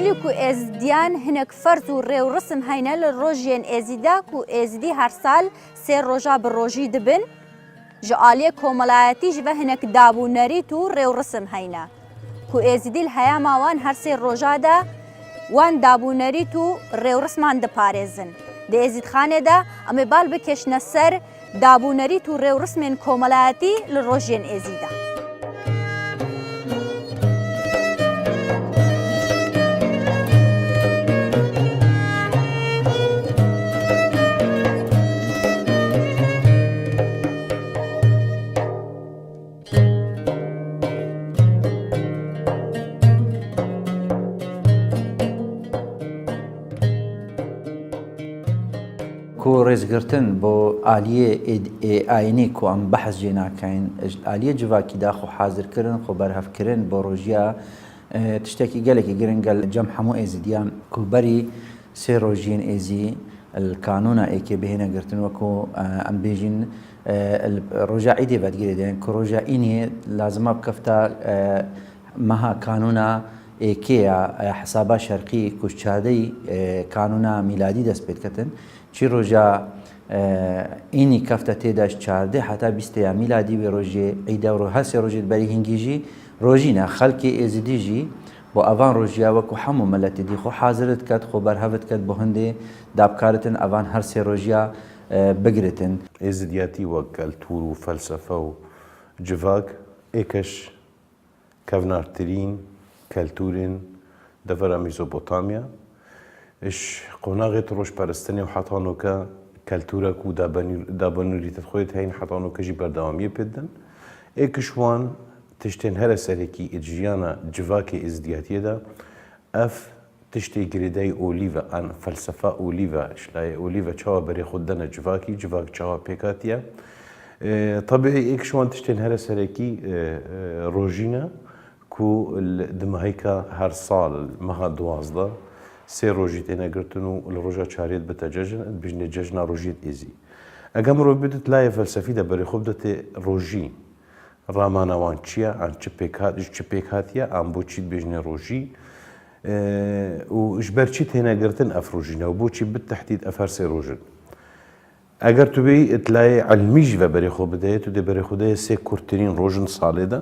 ملی کو ازدیان هنک فرز و ریو رسم هینه لروژین ازیدا کو ازدی هر سال سه روژا بروژی دبن جعالی کوملایتی جوه هنک دابونری تو ریو رسم هینه کو ازدی الحیا ماوان هر سه روژا دا وان دابونری تو ریو رسمان د پارێزن د ازید خانه دا ام بال بکشنه سر دابونری تو ریو رسمین کوملایتی لروژین ازیدا کو ڕێزگرتن بۆ ئالیە ئاینی کو ئەم بەحەز جێ ناکەین ئالیە جڤاکی داخۆ حازرکردن خۆ بەرهەفکردن بۆ ڕۆژیا تشتێکی گەلێکی گرنگە جەم هەموو ئێزیدیان کوبەری سێ ڕۆژین ئێزی القانونا ئێکێ بهێنەگرتن وەکو ئەم بێژین ڕۆژا عیدێ بەدگیرێ دێن کە ڕۆژا ئینێ لازمە بکەفتە مەها کانونا ئێکەیە حسابا شەرقی کوشچادەی کانونا میلادی دەست پێکەتن چی ڕۆژە ئینی کەفتە تێداش چاردێ حتا بیستەیە میلادی وێ ڕۆژێ عیدە و هەسێ ڕۆژێت بەری هینگیژی ڕۆژینە خەڵکی ئێزیدیژی بۆ ئەوان ڕۆژیا وەکو هەموو مەلەتێدی خۆ حازرت کات خۆ بەرهەوت کات بۆ هەندێ دابکارتن ئەوان هەر سێ ڕۆژیا بگرتن ئێزیدیاتی وەک کەلتور و فەلسەفە و جڤاک ئێکەش کەڤنارترین کەلتورên devera Mezopotamiya iş qonağê rojperestînê û hetanûka keltûrek û dabanûrî xwe heyên hetanûka jî berdewamiyê pê didin êkiş wan tiştên here serekî ê jiyana civakê êzdiyatiyê de ev tiştê girêdayî olî ve an felsefa olî ve şilayê olî ve çawa berê xwe dene civakî civak çawa pêkatiye tabii êkiş wan tiştên here serekî rojîne ku di mehêka her sal meha duwazda sê rojî têne girtin û li roja çariyê bite cejin bijnê cejna rojiyê êzî eger mirov bidit layê felsefî de berê xwe bidite rojî ramana wan çi ye an çi pêk hatiye an bû çî dibêjne rojî û ji ber çi têne girtin ev rojîne û bû çî bi tehdîd ev her sê rojin eger tu bêyî itilayê elmî jî ve berê xwe bideyê tu dê berê xwe dayê sê kurttirîn rojin salê de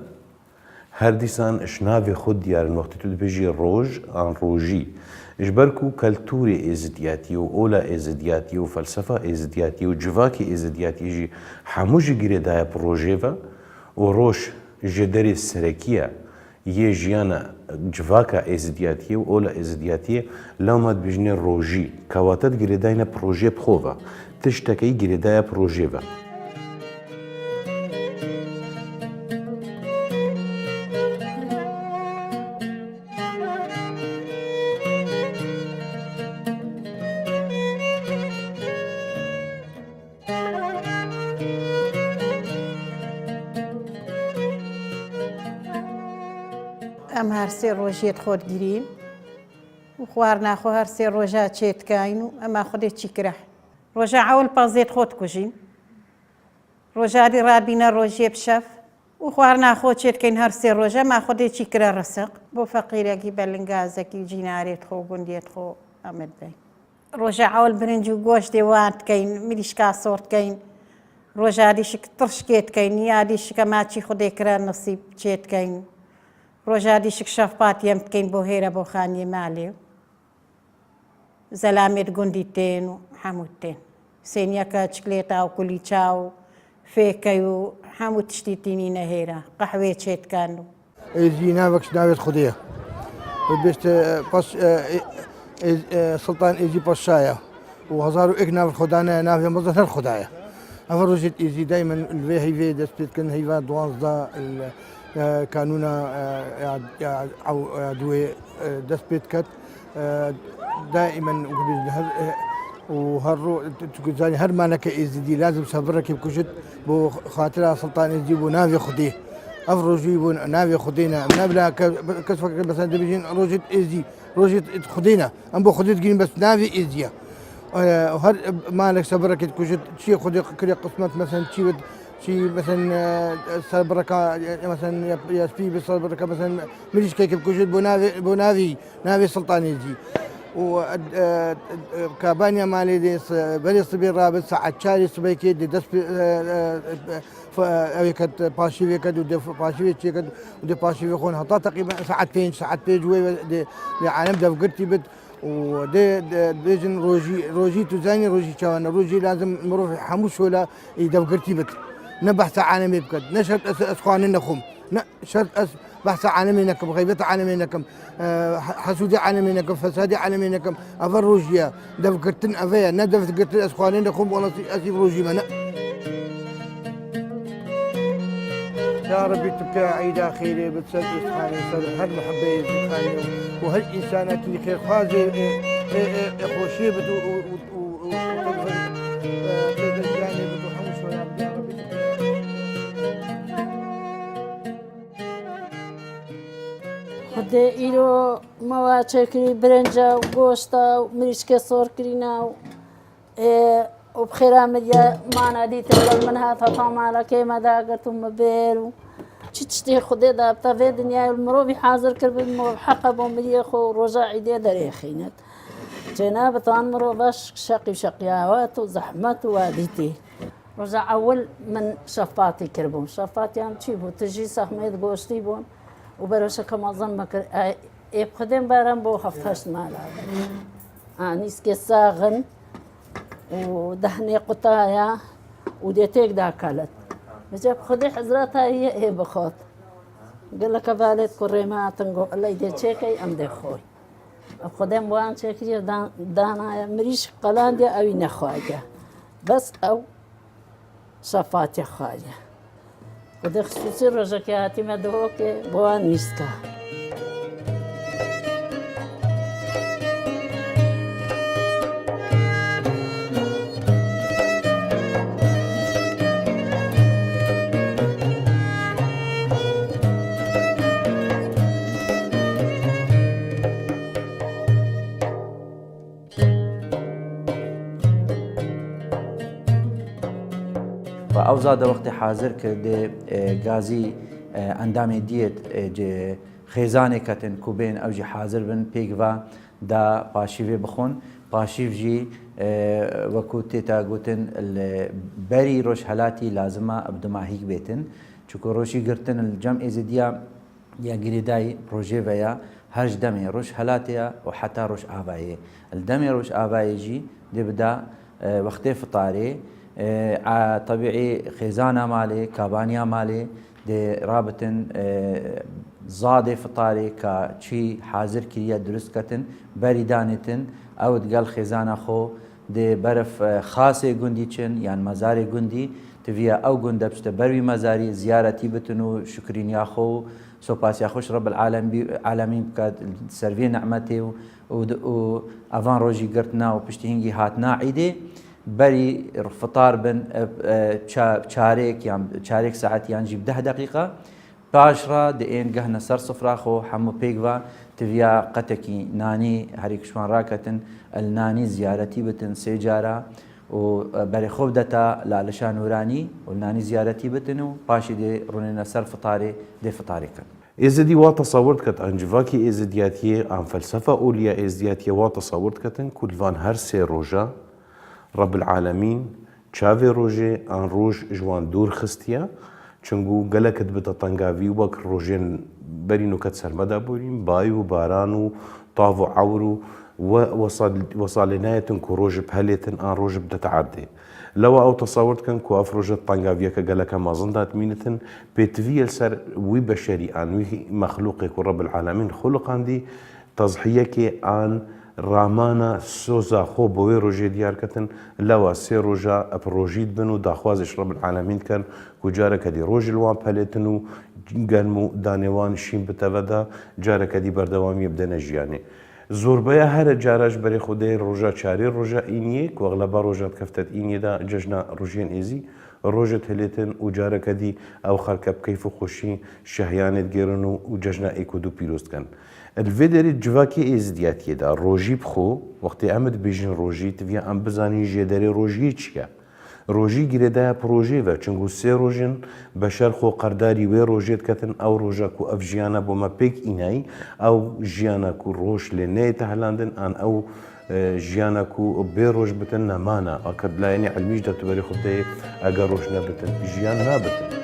her dîsan ji navê xwe diyarin wextê tu dibêjî roj an rojî ji ber ku keltûrê êzidiyatî û ola êzidiyatî û felsefa êzidiyatî û civakê êzidiyatî jî hemû ji girêdaya projê ve û roj ji derê serekiya yê jiyana civaka êzidiyatiyê û ola êzidiyatiyê lewma dibêjne rojî kewate girêdayîne projê bi xwe ve tiştekî girêdaya projê ve ئەم هەر سێ ڕۆژێت خۆت گرین و خوار ناخۆ هەر سێ ڕۆژە چێتکاین و ئەمە خودێت چی کرا ڕۆژە ئەول پازێت خۆت کوژین ڕۆژاری ڕابینە ڕۆژێ بشەف و خوار ناخۆ چێتکەین هەر سێ ڕۆژە ما خودێکی کرا ڕسق بۆ فەقیرێکی بەلنگازێکی جینارێت خۆ گوندێت خۆ ئەمت بین ڕۆژە ئەول برنج و گۆشتێ وانتکەین مریشکا سۆرتکەین ڕۆژاریشک تڕشکێتکەین یادیشکە ماچی خودێ کرا نسیب چێتکەین ڕۆژادیشک شەفپاتیم بکەین بۆ هێرە بۆ خانیە مالێ زەلامێت گوندی تێن و هەموو تێن سێنیەکە چکلێتا و کولی چاو فێکەی و هەموو تشتی تینی نەهێرە قەحوێ چێتکان و ئێزی ناوەکش ناوێت خودەیە بێشتە سڵتان ئێزی پەشایە و هەزار و ئێک ناوت خۆدانە ناوێ مەزە هەر خوددایە ئەوە ڕۆژێت ئێزی دایمەن لێ هەیڤێ دەست پێتکەن هەیڤا دوازدە کانونا ئەو دوێ دەست پێت کرد دائما و هەر هەرمانەکە ئێزیدی لازم سەبڕێکی بکوژت بۆ خاترا سڵتان ئێزی بۆ ناوێ خودێ ئەف ڕۆژی بوون ناوێ خودێنە نابلا کەس فەکر بەسەر دەبێژین ڕۆژێت ئێزی ڕۆژێت خودێنە ئەم بۆ خودێت گرین بەس ناوێ ئێزیە هەر مالێک سەبڕێکت کوژت چیە خودێ کرێ قسمەت مەسەن چیوت شي مثلا سربركة مثلا يسبي بالسربركة مثلا مريش كيك بكوجد بونافي سلطاني يجي و كابانيا مالي ديس بني صبي رابط ساعة شاري صبي كيد دس فأيكت باشيفي كد ودي باشيفي كد ودي باشيفي خون هطا تقريبا ساعة بيج وي عالم دفقرتي بد ودي ديجن روجي تزاني روجي شوانا روجي لازم نروح حموش ولا يدفقرتي بد نبحث عالمي بكد نشرت اسخوان نخم شرط بحث عالمي نكم غيبة عالمي نكم حسودي عالمي نكم فسادي عالمي نكم افر روجيا دفقرتن افيا ندفت قرتن اسخوان نخم ولا اسيب روجي منا يا ربي تبكى عيدا خيري بتسد اسخاني صار هل محبه اسخاني وهل انسانات خير خوازي خوشي بدو خدي إلو مواجهكري برنجة وقوشتا ومريشكي صور كرينا وبخيرا مديا معنا دي تبلل منها فطامة لكي مداقت ومبير تشتي خدي دابتا في دنيا المروبي حاضر كرب المروب حقب ومديا خو رجاء عيدي دريخينت جناب طان مروباش شقياوات وزحمات واديتي رجع أول من شفاتي كربون شفاتي عم تشيبو تجي سخميت قوشتي بون وبرشة كما ظنك يبخدين بارم بو خفتاش مالا نيسكي ساغن ودهني قطايا وديتيك داكالت بجاب خدي حزراتها هي بخوت قال لك بالت كريما تنقو الله يدي تشيكي ام دي خوي خدين بوان تشيكي دانا مريش قلان دي او نخواجه بس او صفاتي خواجه خدي خصوصي رجاكياتي مدهوكي بوان نيسكا او زاد وقت حاضر که غازی اندام دیت خیزانه کتن کوبین او جی حاضر بن پیگوا دا پاشیوی بخون پاشیو جی وکوتی تا گوتن بری روش حالاتی لازمه ابدماهیک بیتن چکو روشی گرتن الجمع ازدیا یا گریدای پروژه ویا هرج دمي روش حالاتها وحتى روش آبائي الدمي روش آبائي جي دي بدا وقتي فطاري طبيعي خزانة مالي كابانيا مالي دي رابطن زادي فطاري كشي حاضر كريا درست كتن بريدانتن او تقال خزانة خو دي برف خاصة قندي چن يعني مزاري قندي تفيا او قنده بشتا بروي مزاري زيارتي بتنو شكرين يا خو سوباس يا خوش رب العالمين بكاد سرفي نعمتي و افان روجي قرتنا وبشتي هنجي هاتنا عيدي بري فطار بن شارك يعني شارك ساعات يعني جيب 10 دقيقة باشرة دين قهنا سر صفرا خو حمو بيغوا تفيا قتكي ناني هريك شوان راكتن الناني زيارتي بتن سيجارة وبري خوب دتا لالشان وراني والناني زيارتي بتنو باشي دي رونينا سر فطاري دي فطاري كان ازدي واتصورت كت انجفاكي ازدياتيه عن فلسفة اوليا ازدياتيه واتصورت كتن كل فان هرسي روجا رب العالمين تشافي روجي ان روج جوان دور خستيا چنگو گلکت بتا تنگاوی وک روجين برينو كت سرمدا بورين بايو بارانو طافو عورو وصالنايتن كو روج بهليتن ان روج بدا تعدي لو او تصورت كان كو افروج طنگاويا كجلك ما زندات مينتن بيتفيل سر وي بشري ان وي مخلوق كو رب العالمين خلق عندي تضحيه كي ان رامانا سوزا خو بوي روجي ديار كتن لوا سي روجا بروجيد بنو داخوازش رب العالمين كان كو جارك دي روج الوان بهليتنو قالمو دانيوان شين بتفدا جارك دي بردوامي بدنا جياني زوربايا هر جاراج بري خودي روجا چاري روجا إنيه كو أغلبا روجا كفتت إنيه دا ججنا روجين إيزي روجا تهليتن و جارك دي أو خالكب كيفو خوشي شهيان تجيرنو و ججنا إيكو دو بيروست كان الفيدري جواكي إيز دياتي دا روجي بخو وقتي أمد بيجن روجي تفيا أم بزاني جيداري روجي چيا ڕۆژی گرێدایە پرۆژێوە چنگو سێ ڕۆژن بەشەر خۆ قەرداری وێ ڕۆژێت کەتن ئەو ڕۆژە و ئەف ژیانە بۆمە پێک ئینایی ئەو ژیانە و ڕۆژ لێ نێتە هەلاندن ئان ئەو ژیانە و بێ ڕۆژ بتن نەمانە ئەکە لایەنی علمیش دەتوبەری خودەیە ئەگەر ڕۆژ نەبتن ژیان نابتن.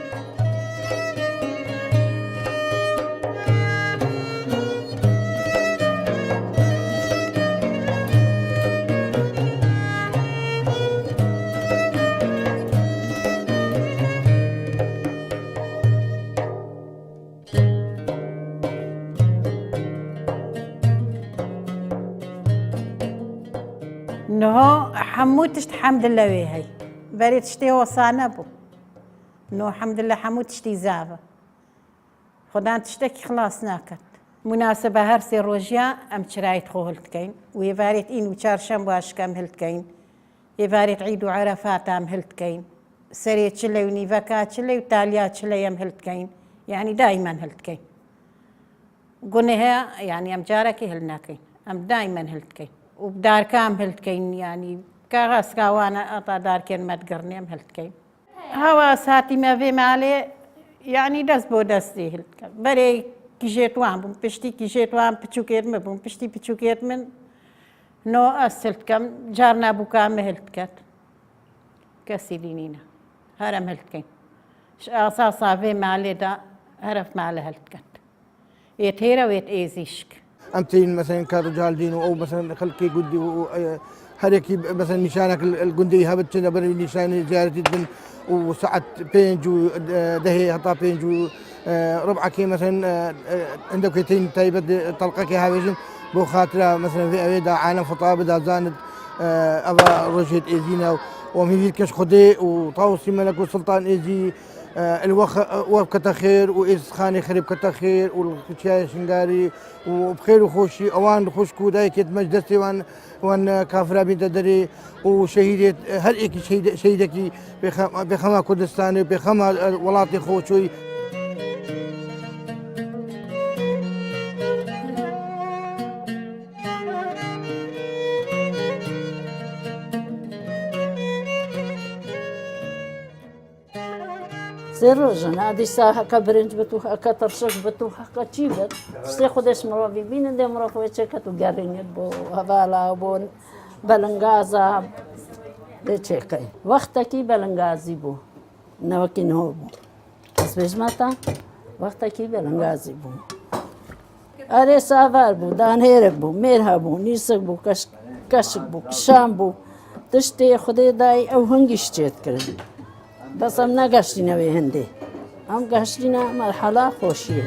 نهو حمو تشت حمد لله ويهي بريت تشتي وصانة بو نو الحمد لله حمو تشتي زافة خدان تشتكي خلاص ناكت مناسبة هرسي روجيا أم شرايت خو هلتكين ويفاريت إن وشارشم واشكام هلتكين يفاريت عيد وعرفات أم هلتكين سريت شلي ونيفاكات شلي وتاليات شلي أم هلتكين يعني دايما هلتكين قلناها يعني أم جاركي هلناكين أم دايما هلتكين وبدار كام هلتكين يعني كاغاس كاوانا أطا دار كين ما تقرنيم هلتكين هوا ساتي ما في مالي يعني دس بو دستي هلتكين بري كيجيت وام بوم بشتي كيجيت وام بتشوكيت ما بوم بشتي بتشوكيت من نو أسلت كم جارنا بو كام هلتكات كسيدينينا هرم هلتكين أساسا في مالي دا هرف مالي هلتكات يتهيرا ويت إيزيشك امتين مثلا كرجال دين او مثلا خلقي قدي هريكي مثلا نشانك القندي هبت بري نشان زيارة الدن وساعة بينجو دهي هطا بينجو ربعك مثلا عندك تين تايبة طلقك هاويجن بو خاطرة مثلا في اويدا عالم فطابة دا زاند ابا رجهت ايزينا ومهيد كش خدي وطاوسي ملك وسلطان ايزي الوقف كتخير وإز خاني خريب كتخير والشاي شنقاري وبخير وخوشي أوان خوشكو دايكت مجدسي وان كافرة بنت دري وشهيدة هر إيك شهيدكي بخما كردستاني بخما ولاتي خوشوي سروجنا هذه ساحة كبرنج بتوها كترشق بتوها كتشيبت سيخد اسم ربي بين دم رفوي تشكت وجارين بو هذا بو بلنغازا لتشكي وقتكي بلنغازي بو نوكين هو بو بس بجمعتا وقتكي بلنغازي بو أري سافار بو دان هيرب بو ميرها بو نيسك بو كشك بو كشام بو تشتي خدي داي أو هنجش تشيت كرن بس أم نقاشتنا بهندي أم قاشتنا مرحلة خوشية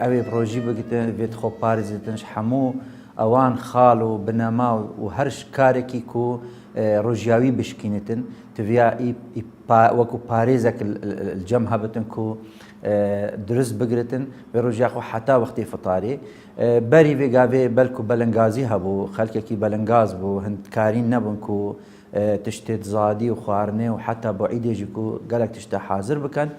أبي بروجي بقتن بيت خو بارزتنش حمو أوان خالو بنما وهرش كاركي كو روجياوي بشكينتن تبيا وكو باريزك الجم هبتن كو درس بقرتن بروجياخو حتى وقت فطاري بري بيغافي بلكو بلنغازي هبو خلكي بلنغاز بو هند كارين نبن كو تشتت زادي وخارني وحتى بعيد يجيكو قالك تشتا حاضر بكن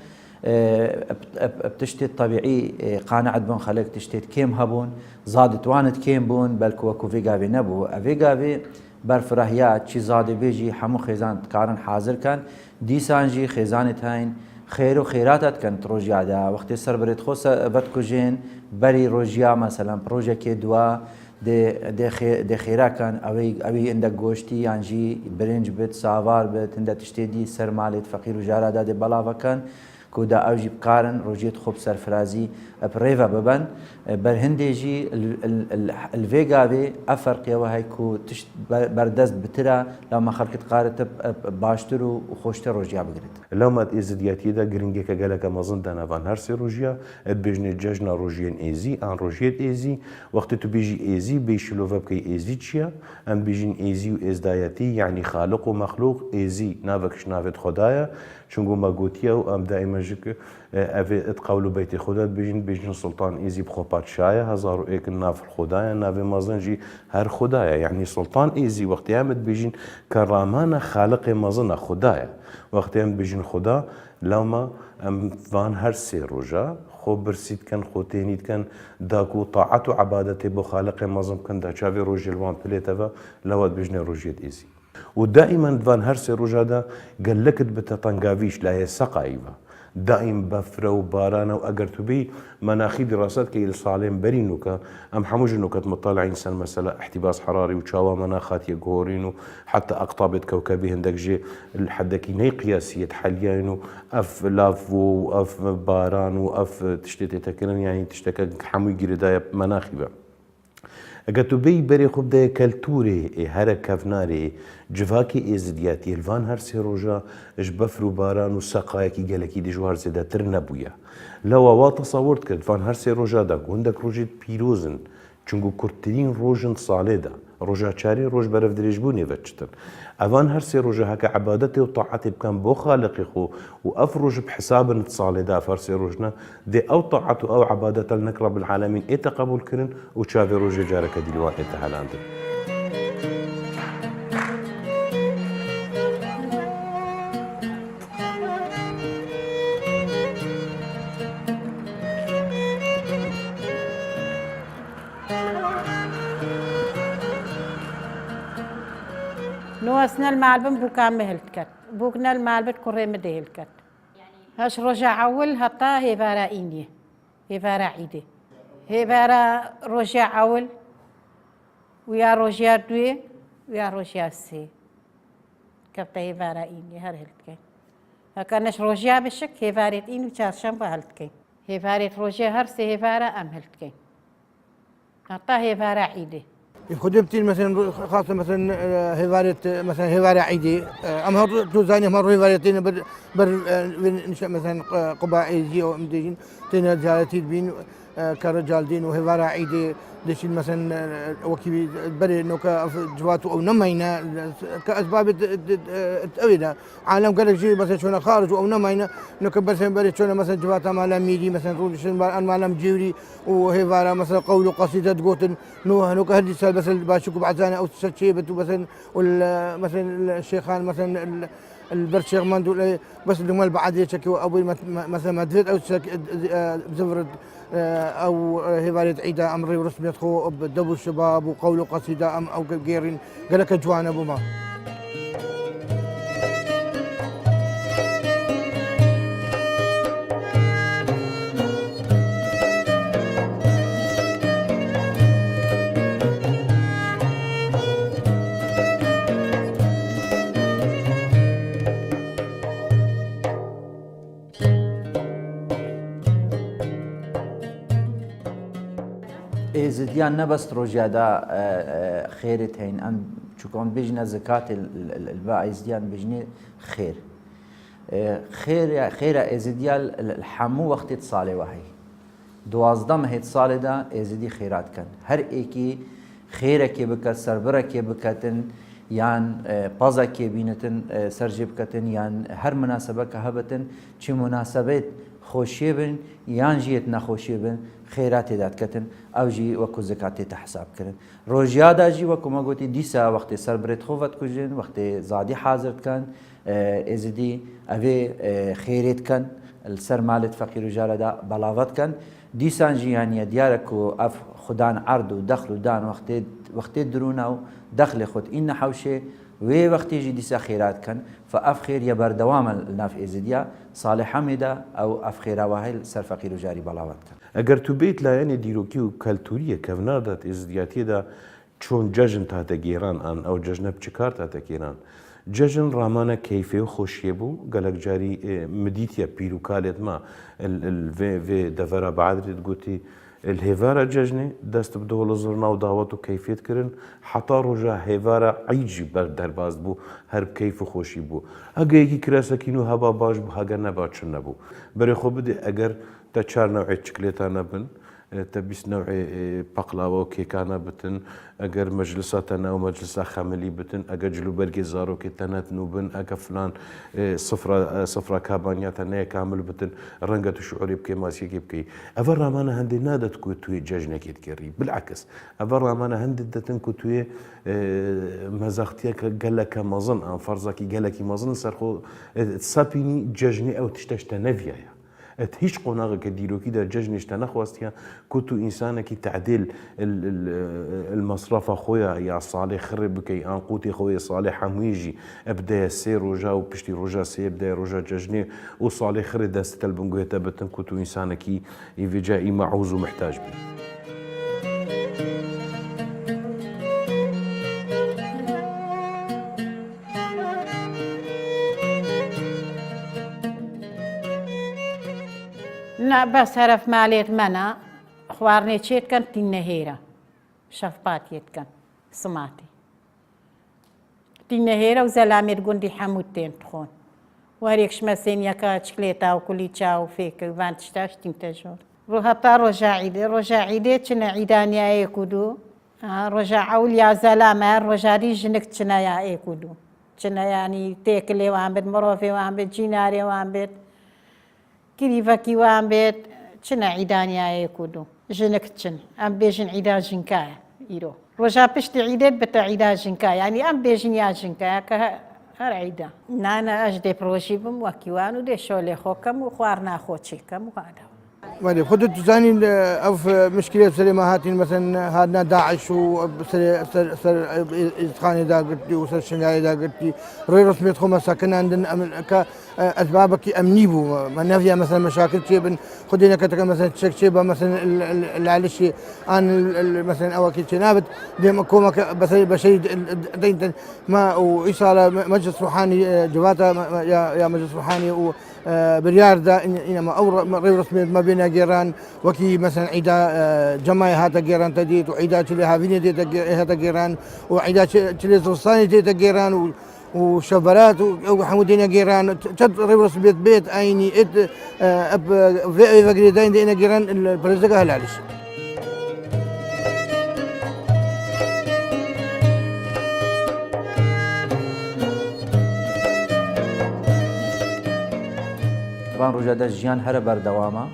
بتشتت طبيعي قانعت بون خلق تشتت كيم هبون زادت وانت كيم بون بلكو وكو فيغافي نبو افيغافي برفرهيات شي زاد بيجي حمو خيزان كارن حاضر كان ديسانجي خيزانت هاين خير وخيراتات كانت روجيا دا وقت سر بريت خوس بتكو جين بري روجيا مثلا بروجيكي دوا دي خيرا كان اوي عندك غوشتي يانجي برنج بيت سافار بيت عندك تشتدي سر مالت فقير وجارا دا دي بلاوا كان كودا اوجي بقارن روجيت خوب سرفرازي بريفا ببن برهنديجي الفيغافي افرق يا وهي كو بردست بترا لما خلقت قارت باشترو وخوشتر روجيا بقرت لو ما ازدياتي دا جرينجيكا قالك مازن دانا فان هرسي روجيا بيجني جاجنا روجيان ايزي ان روجيت ايزي وقت تو بيجي ايزي بيشلوفا بكي ايزي تشيا ام بيجين ايزي وازداياتي يعني خالق ومخلوق ايزي نافكش نافت خدايا چونگو ما گوتیه و ام دائما جک اتقولوا بيت خدا بيجن سلطان ايزي بخو بادشايا هزارو ايك ناف خدايا ناف مازنجي هر خدايا يعني سلطان ايزي وقت يامد بيجن كرامانا خالق مازنا خدايا وقت يامد بيجن خدا لوما ام فان هر سي روجا خو برسيد كان خو تينيد كان داكو طاعته عبادته بو خالق مازم كان دا شافي روجي الوان بليتافا لواد بيجن روجيت ايزي ودائما فان هر سي روجا دا قال لك بتطنقافيش لا يسقايفا دائم بفرة وبارانة وأجر تبي مناخي دراسات كي الصالين برينوكا أم حموج نوكات مطالعين سن مثلا احتباس حراري وشاوا مناخات يجورين حتى أقطاب كوكبي هندك جي الحدكيني قياسية حاليا أف لاف وأف باران وأف تشتتي تكرن يعني تشتكى حموي جردايا مناخي بقى اگه بی بری خوب ده کلتوری هر کفناری جواکی ازدیاتی الوان هر سی روزا اش بفرو باران و سقای کی گلکی دی جوار زده تر نبویا لو وا تصورت کرد فان هر سی روزا دا گوندک روزید پیروزن چونگو کرترین روزن ساله دا روزا چاری روز برف دریج بونی وچتن اوان هر سی روزا هک عبادتی و طاعتی بکن بو خالقی خو و افروج بحساب نتصاله دا فر سی روزنا دی او طاعت او عبادت لنك رب العالمين ايتا قبول كرن و چاوی روزا جارك دلوان ايتا حلاندن نواسنا المعلبن بوكا مهلتكت بوكنا المعلبن كوري مدهلكت هاش رجع عول هطا هيفارا إنيه هيفارا عيدي هيفارا رجع عول ويا رجع دوي ويا رجع سي كبتا هيفارا إنيه هر هلتكت هكانش رجع بشك هيفارة إنو چارشم بهلتكت هيفارة رجع هر سي هيفارا أم هلتكت هطا هيفارا عيدي خدمتين مثلا خاصة مثلا هيفارة مثلا هيفارة عيدي أما توزاني مرة هيفارتين بر نشأ مثلا قباء عيدي أو مديجين تنا جالتي بين كرجال دين وهيفارة عيدي دشين مثلا وكيبي بري نوكا جواتو أو نمينا كأسباب تأوينا عالم قالك جي مثلا شونا خارج أو نمينا نوكا مثلا بري شونا مثلا جواتا مالا ميدي مثلا رولشن مالا مجيوري وهيفارة مثلا قول قصيدة قوتن نوكا هدي سال مثلا باشوكو بعزانة أو تسرشيبة مثلا مثلا الشيخان مثلا البرشيغ ماندو بس دمال بعد يشكي أبوي مثلا مدريد أو بزفرد او هيفاريت عيدا امري ورسمي خو بدبو الشباب وقولوا قصيده ام او غيرين قالك جوان ابو ما ازديان نبست روجادا خيرت هين ام چون بجنا زكاه الباع ازديان بجني خير خير ازديال الحمو وقت اتصالي وهي دوازدم هيت صالة دا ازدي خيرات كان هر ايكي خيرك بك سربرك بكتن يان بازك بينتن سرجب كتن يان هر مناسبة كهبتن چه مناسبات خوشی بن یان جیت نخوشی بن خیرات داد کتن او جی وکو زکاتی تحساب کرن روزیادا جی وکو ما گوتی دیسا وقت سربرت خوفت کجن وقت زادی حاضرت کن ازدی اوی خیرت کن السر مالت فقیر و جاردا بلاوت کن دیسان جی یعنی دیارکو اف خدان عرض و دخل و دان وقت درون او دخل خود این حوشه وی وقتی جی دیسا خیرات کن فاف خیر یا بردوام الناف ازدیا صالح حمدا او اف خیر واهل سر فقیر و جاری بلاوت کن اگر تو بیت لایانی دیروکی و کلتوریه کفنار دات ازدیاتی دا چون ججن تاتا گیران آن او ججن بچکار تاتا گیران ججن رامانا کیفه و خوشیه بو گلک جاری مدیتیا پیروکالت ما الفي دفرا بعد تقولي الهيفارا ججني دست بدول زرنا ودعوت وكيفية كرن حتى رجع هيفارا عيجي بردرباز بو هرب كيف خوشي بو هجا يجي كراسة كينو هبا باش بو هجا نبات شنبو بري خو بدي اگر تا چار نوعي شكليتا نبن تبيس نوع بقلاوة وكيكانا بتن اگر مجلساتنا ومجلس خاملي بتن اگر جلو برقي زارو كتنات نوبن اگر فلان صفرة كابانياتنا كامل بتن رنقة شعوري بكي ماسيكي بكي افر رامانا هندي نادت كوتوي جاجنك يتكري بالعكس افر رامانا هندي دتن كوتوي مزاختيك قال لك مظن ان فرزكي قال لك مظن سرخو سابيني جاجني او تشتشت نفيا هیچ قناغ كديروكي در ججنش تنخواستيا كنتو إنسانك تعديل المصرف خويا يا صالح خرب بكي ان قوتي خويا صالح حمويجي ابدا سير رجا وبشتي رجا سير ابدا رجا ججني وصالح خرب دست البنقويتا بتن كنتو إنسانك يفجائي معوز ومحتاج بي لا بس هرف ماليت منا خوارني تشيت كان تنهيرة شفباتيت كان سماتي تنهيرة وزلامير قندي حموتين تخون وهريكش مسين يكا شكليتا وكلي تشاو فيك وان تشتاش تمتجور روها تا رجا عيدي تشنا عيدانيا ايكودو رجا عول يا زلامة رجا ريجنك تشنا يا ايكودو تشنا يعني تيكلي وان بيت مروفي وان بيت جيناري وان بيت كيفاكي وان بيت تشنا عيدانيا ايكودو جنك تشن ام بيجن عيدا جنكايا يرو رجا بشتي عيدات بتا عيدا جنكايا يعني ام بيجن يا جنكايا هر عيدا نانا اجدي بروجي بموكيوان ودي شولي خوكم وخوارنا خوتشيكم وهذا وادي خدت تزاني أوف مشكلة سليمة هاتين مثلا هادنا داعش وسر إسخاني دا قلتي وسر شنغاي دا قلتي روي رسمي تخو مساكن عندنا أسبابك أمني بو ما نفيها مثلا مشاكل شيء خدينا كتك مثلا تشك شيء مثلا العلشي عن مثلا أواكي شنابت ديما كوما بشيء دين ما وإيصال مجلس روحاني جواتا يا مجلس روحاني بريار دا إنما أو غير رسمي ما بين جيران وكي مثلا عيدا جماعة هذا جيران تديت وعيدا تلي هافيني ديت هذا جيران وعيدا تلي زوصاني ديت جيران وشبرات وحمودين جيران تد غير رسمي بيت عيني إد في فقريدين دينا جيران البرزقة هلالش طبعا رجاء جيان هر بردوامه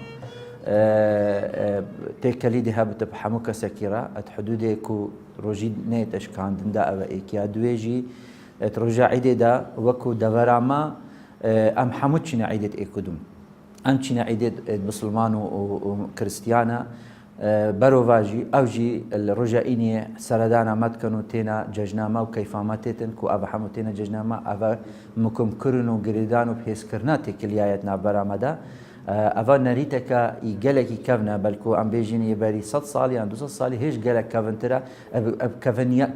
تكليدي هبت بحموك سكيرة حدودي كو روجي نيتش كان دندا أو إيكيا دويجي ترجع عيدة دا وكو دفراما أم حموتشنا عيدة إيكودوم أمشنا عيدة بسلمان وكريستيانا بروفاجي أوجي الرجائيني سردانا متكنو تينا ججناما وكيفاما تيتن كو أبا حمو تينا ججناما أبا مكم كرنو قريدانو بحيس كرناتي كليايتنا براما أفا نريتك يجلك كفنا بلكو أم بيجيني يبري 100 صالي عن 200 صالي هيش جلك كفنترا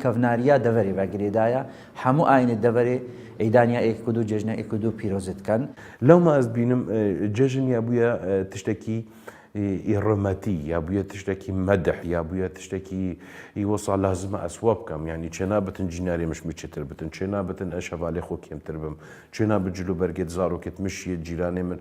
كفناريا دفري بقريدايا حمو آين الدفري عيدانيا إيكودو ججنا إيكودو بيروزت كان لو ما أزبينم ججن يا أبويا تشتكي إرماتي يا أبويا تشتكي مدح يا أبويا تشتكي يوصل لازم أسواب كم يعني شنابة جناري مش متشتر بتن شنابة أشهب على خوك يم تربم شنابة جلو برقة زارو كتمشي جيراني من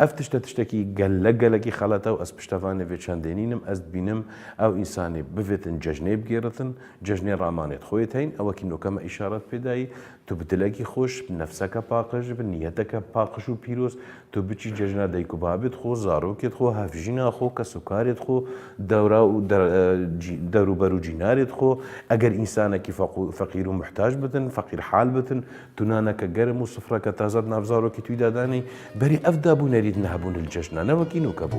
افتش تشتكي قلقي خلطه واس بشتفاني في شاندينينم از بينم او انساني بفتن ججني بجيرتن ججني رامانيت خويتين او كنو كما اشارات بداي تبتلاقي خوش بنفسك باقش بنيتك باقش وبيروس تبتشي ججنا دايكو بابت خو زارو كت خو هافجينا خو كسكاريت خو دورو برو جيناريت خو اگر انسانك فقير ومحتاج بتن فقير حال بتن تنانك قرم وصفرك تازد نافزارو كتوي داداني بري افدا بو نريد نهبون الججنة نوكينو كبو